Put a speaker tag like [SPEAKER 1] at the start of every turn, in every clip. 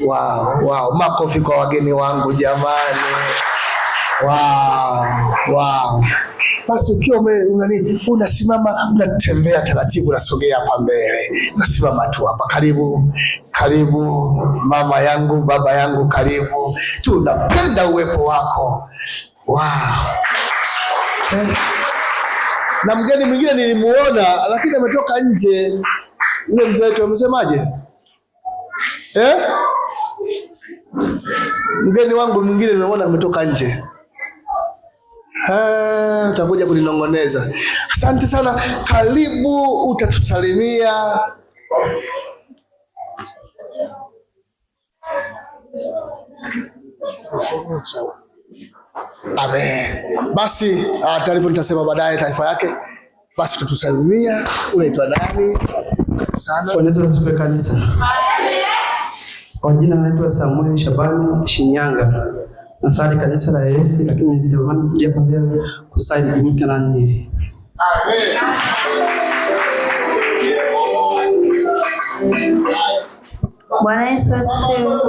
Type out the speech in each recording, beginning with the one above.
[SPEAKER 1] Wow. Makofi kwa wageni wangu jamani. Wow. Basi ukiwa unasimama, unatembea taratibu, unasogea hapa mbele. Unasimama tu hapa. Karibu mama yangu, baba yangu, karibu. Tunapenda uwepo wako. Wow. Na mgeni mwingine nilimuona lakini ametoka nje. Yule mzee wetu amesemaje? Mgeni wangu mwingine nimeona ametoka nje. Utakuja kuninongoneza. Asante sana. Karibu, utatusalimia. Amen. Basi taarifa nitasema baadaye taarifa yake. Basi tutusalimia. Unaitwa nani? Sana.
[SPEAKER 2] Kwa kanisa. Kwa jina naitwa Samuel Shabani Shinyanga. Nasali kanisa la Yesu, lakini nilitamani kuja kwa leo kusali jumuika na nyinyi.
[SPEAKER 1] Amen.
[SPEAKER 3] Bwana Yesu asifiwe.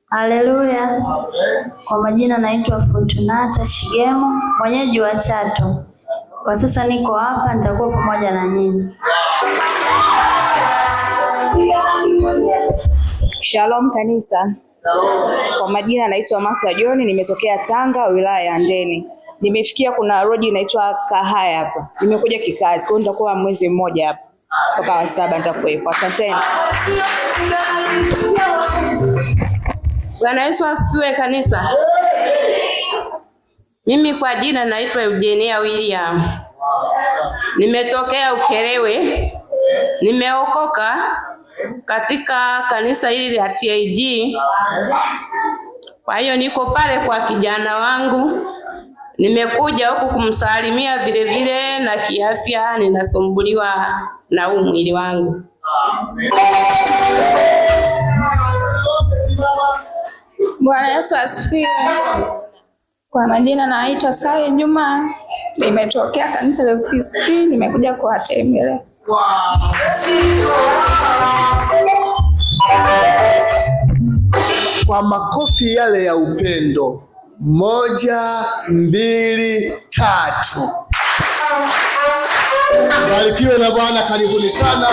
[SPEAKER 3] Haleluya. Kwa majina naitwa Fortunata Shigemo, mwenyeji wa Chato. Kwa sasa niko hapa, nitakuwa pamoja na nyinyi.
[SPEAKER 4] Shalom kanisa. Kwa majina naitwa Masa John, nimetokea Tanga, wilaya ya Ndeni. Nimefikia kuna road inaitwa Kahaya hapa. Nimekuja kikazi, kwa hiyo nitakuwa mwezi mmoja hapa. Mpaka wa 7 nitakuwepo. Asanteni.
[SPEAKER 5] Bwana Yesu asifiwe kanisa. Mimi kwa jina naitwa Eugenia William. Nimetokea Ukerewe. Nimeokoka katika kanisa hili la TAG. Kwa hiyo niko pale kwa kijana wangu. Nimekuja huku kumsalimia vile na kiafya ninasumbuliwa na huu mwili wangu.
[SPEAKER 6] Bwana Yesu asifiwe. Kwa majina naitwa Sai Juma. Nimetokea kanisa la FPC, nimekuja kuwatembelea.
[SPEAKER 1] Kwa makofi yale ya upendo. 1, 2, 3. Barikiwe na Bwana, karibuni sana.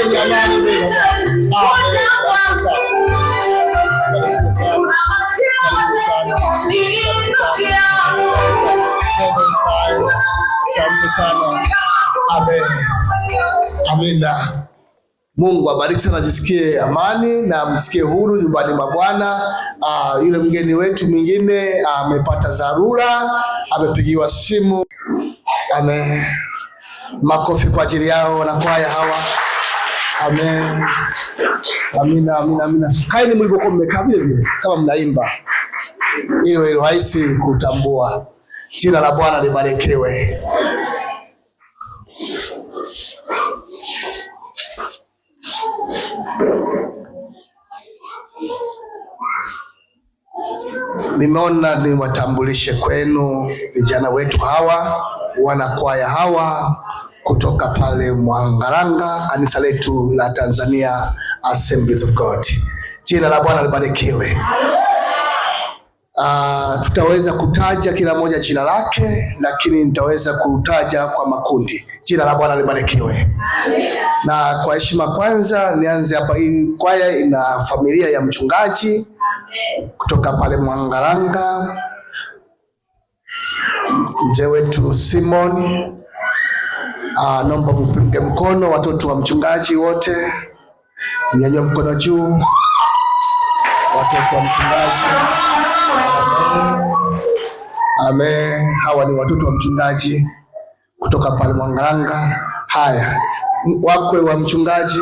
[SPEAKER 1] Sikia amani mbele. Asante sana. Amina. Mungu abariki sana, jisikie amani na msikie huru nyumbani mwa Bwana. Yule mgeni wetu mwingine amepata dharura, amepigiwa simu. Amen. Makofi kwa ajili yao na kwaya hawa. Amen. Amina. Kaeni mlivyokuwa mmekaa vile kama mnaimba. Ile rahisi kutambua. Jina la Bwana libarikiwe. Nimeona niwatambulishe kwenu vijana wetu hawa, wanakwaya hawa kutoka pale Mwangaranga, kanisa letu la Tanzania Assemblies of God. Jina la Bwana libarikiwe. Tutaweza kutaja kila moja jina lake, lakini nitaweza kutaja kwa makundi. Jina la Bwana libarikiwe. Na kwa heshima kwanza nianze hapa. Hii kwaya ina familia ya mchungaji kutoka pale Mwangaranga, mzee wetu Simon. Naomba mpige mkono watoto wa mchungaji wote. Nyanyua mkono juu. Watoto wa mchungaji. Amen. Hawa ni watoto wa mchungaji kutoka pale Mwangaranga. Haya, wakwe wa mchungaji.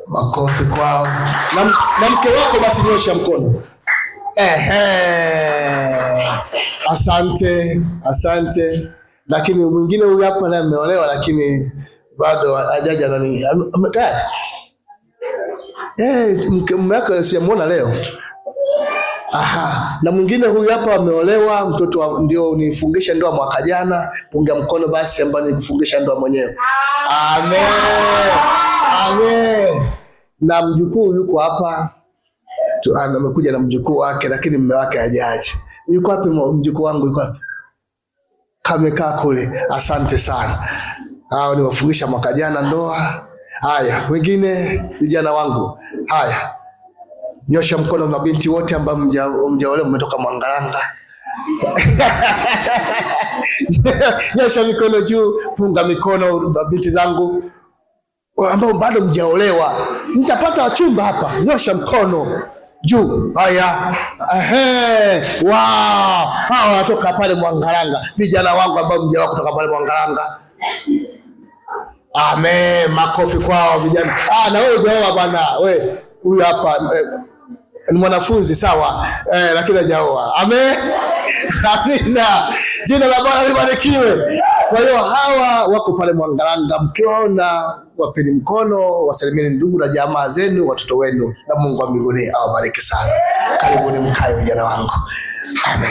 [SPEAKER 1] Makofi kwao. Na mke wako basi nyosha mkono. Asante. Lakini mwingine huyu hapa naye ameolewa lakini bado hajaja nani. Mume wako sijamuona leo. Aha, na mwingine huyu hapa ameolewa, mtoto ndio unifungisha ndoa mwaka jana. Punga mkono basi ambaye nikufungisha ndoa mwenyewe. Amen. Amen. Na mjukuu yuko hapa. Amekuja na mjukuu wake lakini mume wake hajaje. Yuko wapi mjukuu wangu, yuko wapi? Kamekaa kule. Asante sana. Hao niwafungisha mwaka jana ndoa. Haya, wengine vijana wangu. Haya. Nyosha mkono mabinti wote ambao mjaolewa mmetoka Mwangalanga. Nyosha mikono juu, punga mikono mabinti zangu ambao bado mjaolewa. Nitapata wachumba hapa. Nyosha mkono juu. Haya. Wow. Hao wanatoka pale Mwangalanga. Vijana wangu ambao mjaolewa kutoka pale Mwangalanga. Amen. Makofi kwao vijana. Na wewe ujaoa bwana. Wewe huyu hapa ni mwanafunzi sawa, lakini hajaoa. Amen. Amina. Jina la Bwana libarikiwe. Kwa hiyo hawa wako pale Mwangalanga, mkiona wapeni mkono, wasalimieni ndugu na jamaa zenu, watoto wenu, na Mungu wa mbinguni awabariki sana. Karibuni mkae vijana wangu. Amen.